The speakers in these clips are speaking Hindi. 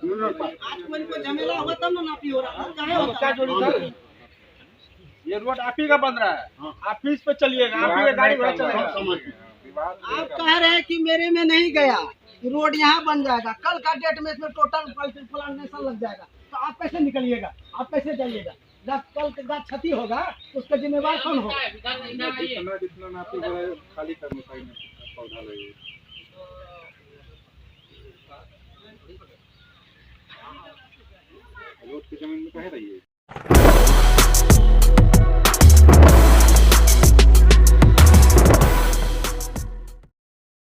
कोई झमेला होगा तब ना नापी हो रहा है। क्या जोड़ी सर, ये रोड आप ही का बन रहा है, आप ही इस पे चलिएगा, आप ही गाड़ी घोड़ा चलेगा। आप कह रहे हैं कि मेरे में नहीं गया, रोड यहाँ बन जाएगा, कल का डेट में इसमें टोटल प्लांटेशन लग जाएगा, तो आप कैसे निकलिएगा, आप कैसे जाइएगा? जब कल का क्षति होगा तो उसका जिम्मेवार कौन होगा? जितना नापी खाली करने पौधा लगे। रोड की जमीन में कहे रही है।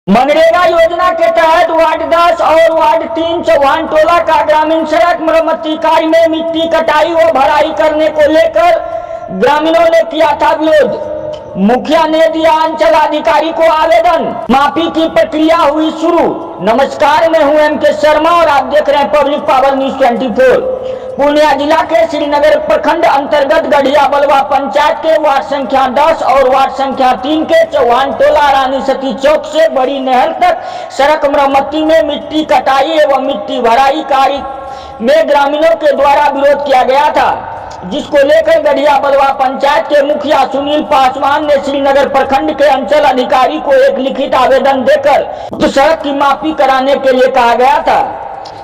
मनरेगा योजना के तहत वार्ड 10 और वार्ड 3 चौहान टोला का ग्रामीण सड़क मरम्मती कार्य में मिट्टी कटाई व भराई करने को लेकर ग्रामीणों ने किया था विरोध। मुखिया ने दिया अंचल अधिकारी को आवेदन, माफी की प्रक्रिया हुई शुरू। नमस्कार, मैं हूं एम.के. शर्मा और आप देख रहे हैं पब्लिक पावर न्यूज 24। पूर्णिया जिला के श्रीनगर प्रखंड अंतर्गत गढ़िया बलवा पंचायत के वार्ड संख्या 10 और वार्ड संख्या 3 के चौहान टोला रानी सती चौक से बड़ी नहर तक सड़क मरम्मती में मिट्टी कटाई एवं मिट्टी भराई कार्य में ग्रामीणों के द्वारा विरोध किया गया था, जिसको लेकर गढ़िया बलवा पंचायत के मुखिया सुनील पासवान ने श्रीनगर प्रखंड के अंचल अधिकारी को एक लिखित आवेदन देकर उक्त सड़क की मापी कराने के लिए कहा गया था।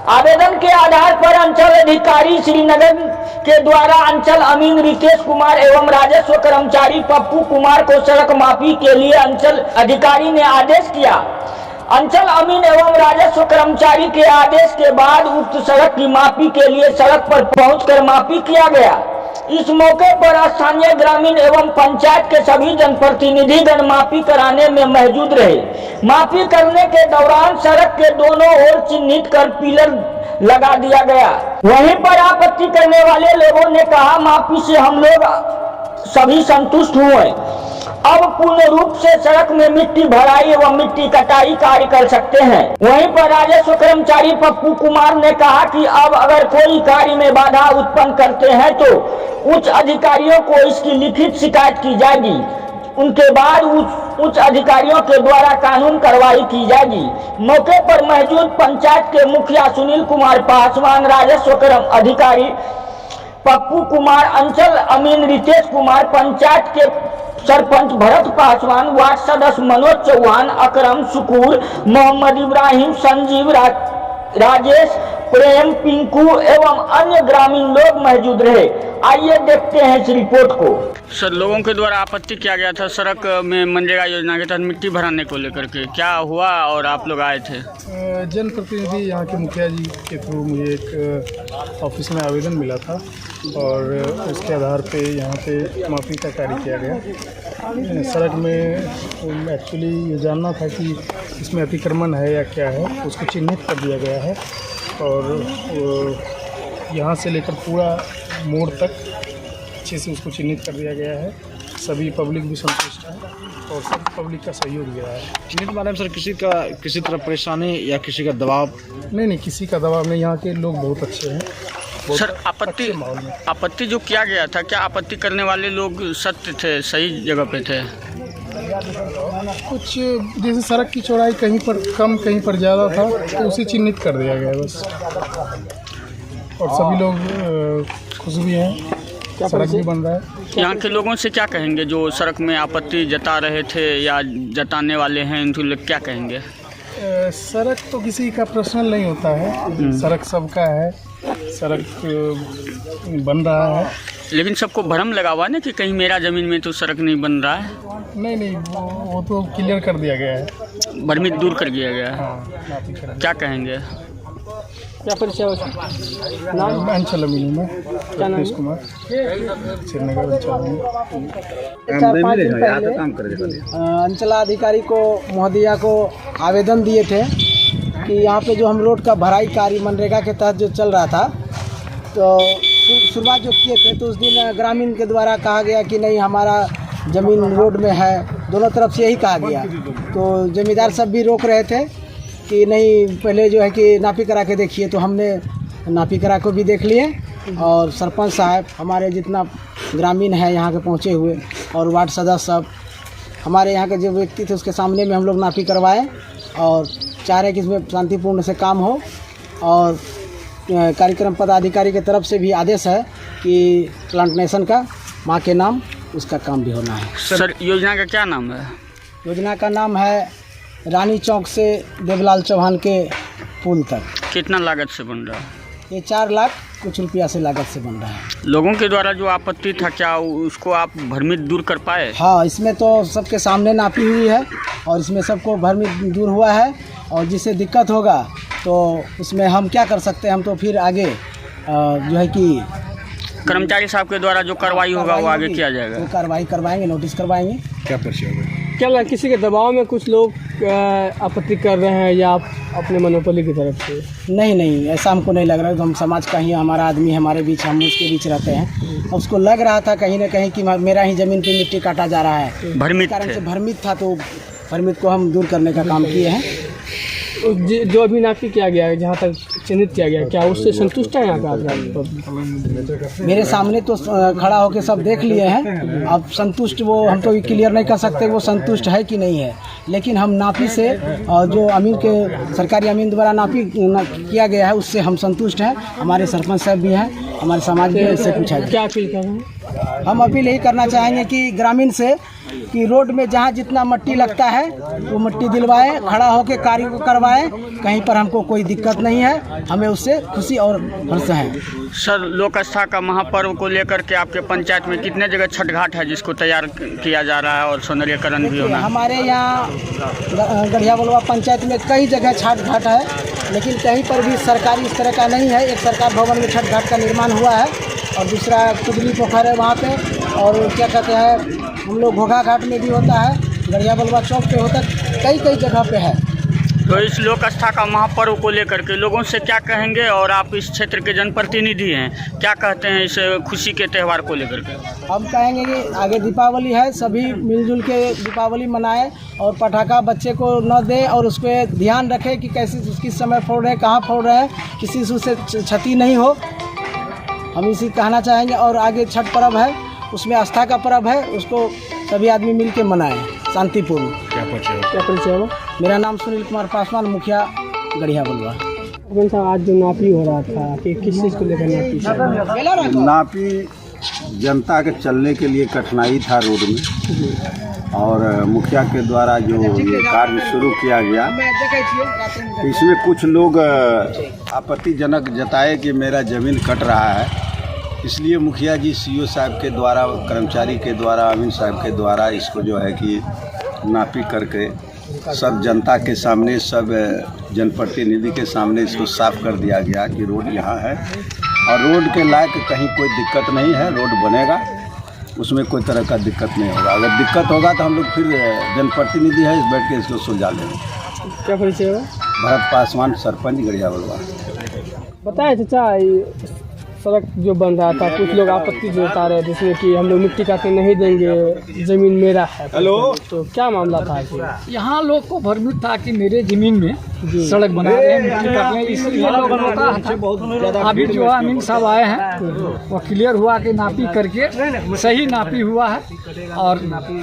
आवेदन के आधार पर अंचल अधिकारी श्रीनगर के द्वारा अंचल अमीन रितेश कुमार एवं राजस्व कर्मचारी पप्पू कुमार को सड़क मापी के लिए अंचल अधिकारी ने आदेश किया। अंचल अमीन एवं राजस्व कर्मचारी के आदेश के बाद उक्त सड़क की मापी के लिए सड़क पर पहुंचकर मापी किया गया। इस मौके पर स्थानीय ग्रामीण एवं पंचायत के सभी जनप्रतिनिधिगण मापी कराने में मौजूद रहे। मापी करने के दौरान सड़क के दोनों ओर चिन्हित कर पिलर लगा दिया गया। वहीं पर आपत्ति करने वाले लोगों ने कहा, मापी से हम लोग सभी संतुष्ट हुए, अब पूर्ण रूप से सड़क में मिट्टी भराई एवं मिट्टी कटाई कार्य कर सकते हैं। वहीं पर राजस्व कर्मचारी पप्पू कुमार ने कहा कि अब अगर कोई कार्य में बाधा उत्पन्न करते हैं तो उच्च अधिकारियों को इसकी लिखित शिकायत की जाएगी। उनके बाद उच्च अधिकारियों के द्वारा कानून कार्रवाई की जाएगी। मौके पर मौजूद पंचायत के मुखिया सुनील कुमार पासवान, राजस्व कर्म अधिकारी पप्पू कुमार, अंचल अमीन रितेश कुमार, पंचायत के सरपंच भरत पासवान, वार्ड सदस्य मनोज चौहान, अकरम, सुकूर, मोहम्मद इब्राहिम, संजीव, राजेश, प्रेम, पिंकू एवं अन्य ग्रामीण लोग मौजूद रहे। आइए देखते हैं इस रिपोर्ट को। सर, लोगों के द्वारा आपत्ति किया गया था सड़क में मनरेगा योजना के तहत मिट्टी भराने को लेकर के, क्या हुआ और आप लोग आए थे? जनप्रतिनिधि यहाँ के मुखिया जी के थ्रू मुझे एक ऑफिस में आवेदन मिला था और उसके आधार पे यहाँ पे माफी का कार्य किया गया। सड़क में एक्चुअली ये जानना था कि इसमें अतिक्रमण है या क्या है, उसको चिन्हित कर दिया गया है और यहाँ से लेकर पूरा मोड़ तक अच्छे से उसको चिन्हित कर दिया गया है। सभी पब्लिक भी संतुष्ट है और सब पब्लिक का सहयोग दिया है। चिन्हित माने में सर किसी तरह परेशानी या किसी का दबाव? नहीं, किसी का दबाव नहीं। यहाँ के लोग बहुत अच्छे हैं। सर, आपत्ति जो किया गया था, क्या आपत्ति करने वाले लोग सत्य थे, सही जगह पे थे? कुछ जैसे सड़क की चौड़ाई कहीं पर कम कहीं पर ज़्यादा था तो उसे चिन्हित कर दिया गया बस। और सभी लोग खुश भी हैं, सड़क भी बन रहा है। यहाँ के लोगों से क्या कहेंगे जो सड़क में आपत्ति जता रहे थे या जताने वाले हैं, उनको लोग क्या कहेंगे? सड़क तो किसी का पर्सनल नहीं होता है, सड़क सबका है, सड़क बन रहा है। लेकिन सबको भ्रम लगा हुआ ना कि कहीं मेरा ज़मीन में तो सड़क नहीं बन रहा है। नहीं, वो तो क्लियर कर दिया गया है, भ्रमित दूर कर दिया गया है। हाँ, क्या कहेंगे? क्या परिचय है? नाम अंचल अमीन में रितेश कुमार, श्रीनगर अंचलाधिकारी को महोदया को आवेदन दिए थे कि यहाँ पे जो हम रोड का भराई कार्य मनरेगा के तहत जो चल रहा था, तो शुरुआत जो किए थे तो उस दिन ग्रामीण के द्वारा कहा गया कि नहीं, हमारा ज़मीन रोड में है, दोनों तरफ से यही कहा गया। तो जमींदार सब भी रोक रहे थे कि नहीं, पहले जो है कि नापी करा के देखिए। तो हमने नापी करा को भी देख लिए और सरपंच साहब, हमारे जितना ग्रामीण है यहाँ के पहुँचे हुए और वार्ड सदस्य सब, हमारे यहाँ के जो व्यक्ति थे उसके सामने में हम लोग नापी करवाए और चाह रहे कि इसमें शांतिपूर्ण से काम हो और कार्यक्रम पदाधिकारी की तरफ से भी आदेश है कि प्लांटेशन का माँ के नाम उसका काम भी होना है। सर योजना का क्या नाम है? योजना का नाम है रानी चौक से देवलाल चौहान के पुल तक। कितना लागत से बन रहा है? ये 4 लाख कुछ रुपया से लागत से बन रहा है। लोगों के द्वारा जो आपत्ति था क्या उसको आप भ्रमित दूर कर पाए? हाँ, इसमें तो सबके सामने नापी हुई है और इसमें सबको भ्रमित दूर हुआ है, और जिसे दिक्कत होगा तो उसमें हम क्या कर सकते हैं, हम तो फिर आगे जो है कि कर्मचारी साहब के द्वारा जो कार्रवाई होगा वो आगे किया जाएगा। वो कार्रवाई करवाएंगे, नोटिस करवाएंगे। क्या पर्ची होगा? क्या किसी के दबाव में कुछ लोग आपत्ति कर रहे हैं या आप अपने मनोबल की तरफ से? नहीं, ऐसा हमको नहीं लग रहा है। हम समाज का ही हमारा आदमी हमारे बीच, हम उसके बीच रहते हैं। उसको लग रहा था कहीं ना कहीं कि मेरा ही ज़मीन पे मिट्टी काटा जा रहा है, भ्रमित कारण थे। से भ्रमित था, तो भ्रमित को हम दूर करने का काम किए हैं। जो अभी नापी किया गया है, जहाँ तक चिन्हित किया गया, क्या उससे संतुष्ट है यहाँ का? मेरे सामने तो खड़ा होकर सब देख लिए हैं। अब संतुष्ट वो हम तो क्लियर नहीं कर सकते वो संतुष्ट है कि नहीं है, लेकिन हम नापी से जो अमीन के सरकारी अमीन द्वारा नापी किया गया है उससे हम संतुष्ट हैं। हमारे सरपंच साहब भी हैं, हमारे समाज भी इससे पूछा क्या अपील कर रहे हैं? हम अपील यही करना चाहेंगे कि ग्रामीण से कि रोड में जहाँ जितना मट्टी लगता है वो मट्टी दिलवाए, खड़ा होकर कार्य को करवाएं। कहीं पर हमको कोई दिक्कत नहीं है, हमें उससे खुशी और हर्ष है। सर लोक आस्था का महापर्व को लेकर के आपके पंचायत में कितने जगह छठ घाट है जिसको तैयार किया जा रहा है और सौंदर्यीकरण भी होना है? हमारे यहाँ गढ़िया बलुआ पंचायत में कई जगह छठ घाट है, लेकिन कहीं पर भी सरकारी इस तरह का नहीं है। एक सरकार भवन में छठ घाट का निर्माण हुआ है और दूसरा कुदली पोखर है वहाँ पे, और क्या कहते हैं हम लोग घोघा घाट में भी होता है, गढ़िया बलुआ चौक पे होता है, कई जगह पे है। तो इस लोक आस्था का महापर्व को लेकर के लोगों से क्या कहेंगे, और आप इस क्षेत्र के जनप्रतिनिधि हैं, क्या कहते हैं इस खुशी के त्यौहार को लेकर के? हम कहेंगे कि आगे दीपावली है, सभी मिलजुल के दीपावली मनाएं और पटाखा बच्चे को न दें, और उस पर ध्यान रखें कि कैसे किस समय फोड़ रहे हैं, कहाँ फोड़ रहे हैं, किसी से क्षति नहीं हो। हम इसी कहना चाहेंगे। और आगे छठ पर्व है, उसमें आस्था का पर्व है, उसको सभी आदमी मिल के मनाएं शांतिपूर्ण। क्या पर्ची होगा? मेरा नाम सुनील कुमार पासवान, मुखिया गढ़िया बलुआ। कौन सा आज जो नापी हो रहा था कि किस चीज़ को लेकर नापी? नापी जनता के चलने के लिए कठिनाई था रोड में, और मुखिया के द्वारा जो ये कार्य शुरू किया गया, तो इसमें कुछ लोग आपत्तिजनक जताए कि मेरा ज़मीन कट रहा है, इसलिए मुखिया जी सीओ साहब के द्वारा, कर्मचारी के द्वारा, अमीन साहब के द्वारा इसको जो है कि नापी करके सब जनता के सामने, सब जनप्रतिनिधि के सामने इसको साफ कर दिया गया कि रोड यहाँ है और रोड के लायक कहीं कोई दिक्कत नहीं है, रोड बनेगा, उसमें कोई तरह का दिक्कत नहीं होगा। अगर दिक्कत होगा तो हम लोग फिर जनप्रतिनिधि है, इस बैठ के इसको सुलझा लेंगे। क्या परिचय है? भरत पासवान, सरपंच गढ़िया बलुआ। बताएं चाचा, सड़क जो बन रहा था कुछ लोग आपत्ति जता रहे जिसमें कि हम लोग मिट्टी काटने नहीं देंगे, ज़मीन मेरा है। हेलो, तो क्या मामला था? यहाँ लोग को भ्रमित था कि मेरे ज़मीन में सड़क बना रहे हैं, मिट्टी काट रहे हैं, इसलिए लोगों का अभी जो है अमीन साहब आए हैं वो क्लियर हुआ कि नापी करके सही नापी हुआ है और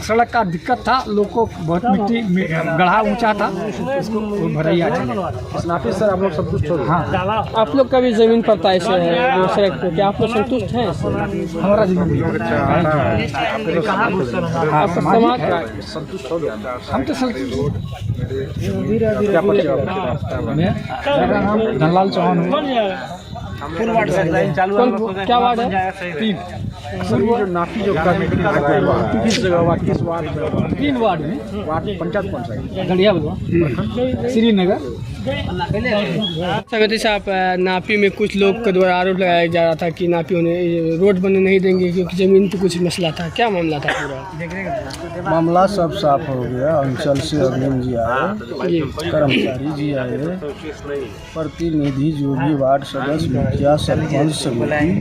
सड़क का दिक्कत था, लोग को बहुत मिट्टी गढ़ा ऊंचा था, इसको भरैया नापी। सर आप लोग संतुष्ट हो? हाँ, आप लोग का भी ज़मीन पर था ऐसे है सड़क पे, क्या आप लोग संतुष्ट हैं? हमारा ज़मीन आपका समाज संतुष्ट हो गया, हम तो मेरा नाम धनलाल चौहान है। क्या वार्ड है? 3 नापी जो किस जगह हुआ, किस वार्ड में? 3 वार्ड में। वार्ड पंचायत कौन सा है? गढ़िया बलुआ, श्रीनगर। समिति साहब, नापी में कुछ लोग के द्वारा आरोप लगाया जा रहा था कि नापी होने रोड बनने नहीं देंगे क्योंकि ज़मीन पे कुछ मसला था, क्या मामला था पूरा? मामला सब साफ हो गया। अंचल से अमीन जी आए, कर्मचारी जी आए, प्रतिनिधि जो भी वार्ड सदस्य, मुखिया, सरपंच, समिति,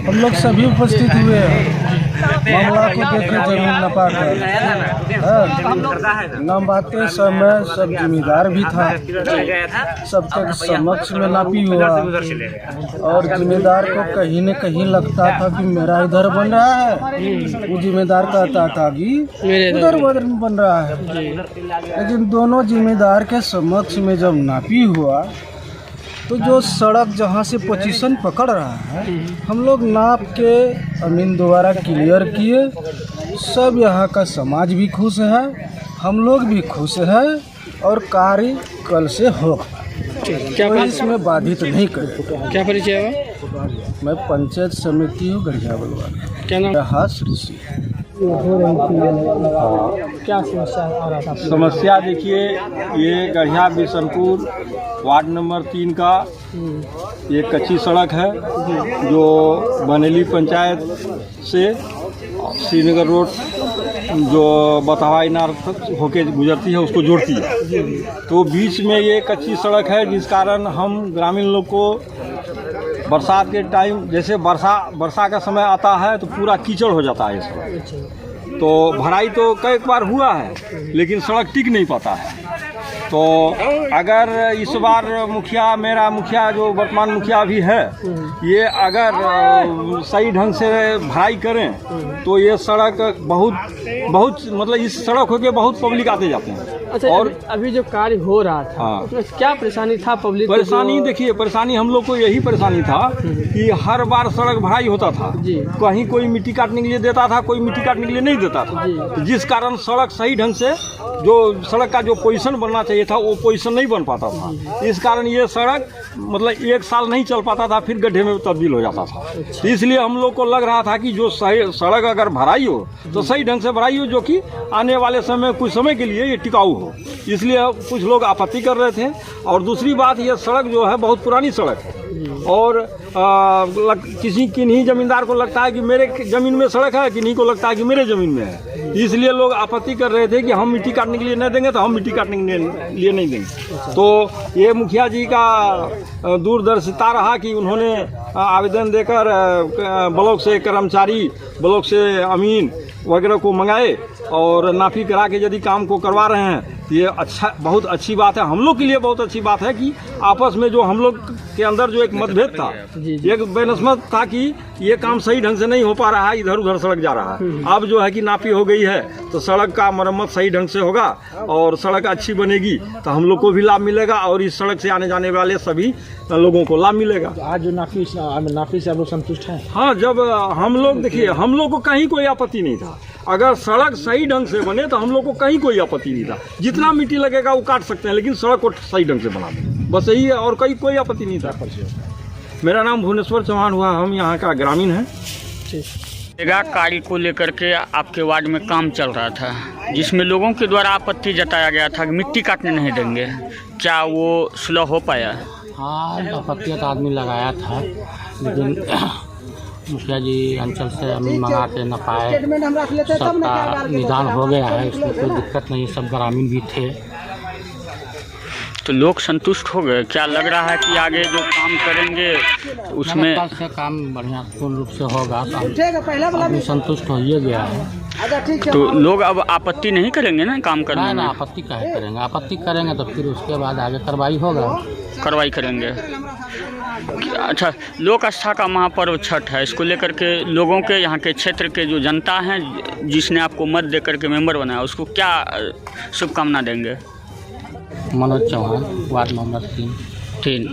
हम लोग सभी उपस्थित हुए हैं। मामला को देखे जमीन नपा कर नपाते समय सब जिम्मेदार भी था, सबके समक्ष में नापी हुआ और जिम्मेदार को कहीं न कहीं लगता था कि मेरा इधर बन रहा है, वो जिम्मेदार कहता था कि उधर बन रहा है। लेकिन दोनों जिम्मेदार के समक्ष में जब नापी हुआ तो जो सड़क जहाँ से पोजीशन पकड़ रहा है, हम लोग नाप के अमीन द्वारा क्लियर किए। सब यहाँ का समाज भी खुश है, हम लोग भी खुश है और कार्य कल से होगा। क्या कोई इसमें बाधित नहीं करेगा। क्या परिचय है? मैं पंचायत समिति हूँ गढ़िया बलवान। क्या नाम? श्री सिंह। क्या समस्या आ रहा था? समस्या देखिए, ये गढ़िया बिशनपुर वार्ड नंबर 3 का ये कच्ची सड़क है जो बनेली पंचायत से श्रीनगर रोड जो बतवा इनार होके गुजरती है उसको जोड़ती है। तो बीच में ये कच्ची सड़क है, जिस कारण हम ग्रामीण लोग को बरसात के टाइम, जैसे वर्षा का समय आता है तो पूरा कीचड़ हो जाता है ये सड़क। तो भराई तो कई बार हुआ है लेकिन सड़क टिक नहीं पाता है। तो अगर इस बार मेरा मुखिया जो वर्तमान मुखिया भी है, ये अगर सही ढंग से भराई करें तो ये सड़क बहुत मतलब इस सड़क होके बहुत पब्लिक आते जाते हैं। अच्छा, और अभी जो कार्य हो रहा था, हाँ, उसमें क्या परेशानी था पब्लिक? परेशानी देखिए, परेशानी हम लोग को यही परेशानी था कि हर बार सड़क भराई होता था, कहीं कोई मिट्टी काटने के लिए देता था, कोई मिट्टी काटने के लिए नहीं देता था, जिस कारण सड़क सही ढंग से जो सड़क का जो पोजीशन बनना चाहिए था वो पोजीशन नहीं बन पाता था। इस कारण ये सड़क मतलब 1 साल नहीं चल पाता था, फिर गड्ढे में तब्दील हो जाता था। तो इसलिए हम लोग को लग रहा था कि जो सही सड़क अगर भराई हो तो सही ढंग से भराई हो, जो कि आने वाले समय कुछ समय के लिए ये टिकाऊ हो। इसलिए कुछ लोग आपत्ति कर रहे थे। और दूसरी बात, ये सड़क जो है बहुत पुरानी सड़क है और किन्हीं जमींदार को लगता है कि मेरे जमीन में सड़क है, किन्हीं को लगता है कि मेरे जमीन में है। इसलिए लोग आपत्ति कर रहे थे कि हम मिट्टी काटने के लिए नहीं देंगे, तो हम मिट्टी काटने के लिए नहीं देंगे। तो ये मुखिया जी का दूरदर्शिता रहा कि उन्होंने आवेदन देकर ब्लॉक से कर्मचारी, ब्लॉक से अमीन वगैरह को मंगाए और नापी करा के यदि काम को करवा रहे हैं, ये अच्छा, बहुत अच्छी बात है। हम लोग के लिए बहुत अच्छी बात है कि आपस में जो हम लोग के अंदर जो एक मतभेद था, एक बेनस्मत था कि ये काम सही ढंग से नहीं हो पा रहा है, इधर उधर सड़क जा रहा है। अब जो है कि नापी हो गई है तो सड़क का मरम्मत सही ढंग से होगा और सड़क अच्छी बनेगी तो हम लोग को भी लाभ मिलेगा और इस सड़क से आने जाने वाले सभी लोगों को लाभ मिलेगा। आज जो नापी से आप लोग संतुष्ट हैं? हाँ, जब हम लोग देखिए, हम लोग को कहीं कोई आपत्ति नहीं था। अगर सड़क सही ढंग से बने तो हम लोग को कहीं कोई आपत्ति नहीं था। जितना मिट्टी लगेगा वो काट सकते हैं, लेकिन सड़क को सही ढंग से बना दें, बस यही है, और कोई आपत्ति नहीं था। मेरा नाम भुवनेश्वर चौहान हुआ, हम यहाँ का ग्रामीण हैं। मनरेगा कार्य को लेकर के आपके वार्ड में काम चल रहा था, जिसमें लोगों के द्वारा आपत्ति जताया गया था कि मिट्टी काटने नहीं देंगे, क्या वो सुलह हो पाया? हाँ, आपत्ति तो आदमी लगाया था, लेकिन मुखिया जी अंचल से अमीन मंगा के न पाए, सबका निदान हो गया है, इसमें कोई दिक्कत नहीं। सब ग्रामीण भी थे तो लोग संतुष्ट हो गए। क्या लग रहा है कि आगे जो काम करेंगे उसमें कल से काम बढ़िया पूर्ण रूप से होगा? अभी संतुष्ट हो ही गया है। तो लोग अब आपत्ति नहीं करेंगे ना काम करने में? आपत्ति काहे करेंगे? आपत्ति करेंगे तो फिर उसके बाद आगे कार्रवाई करेंगे। अच्छा, लोक आस्था का महापर्व छठ है, इसको लेकर के लोगों के, यहाँ के क्षेत्र के जो जनता हैं जिसने आपको मत दे करके मेंबर बनाया, उसको क्या शुभकामना देंगे? Manoj Chauhan, ward number 3।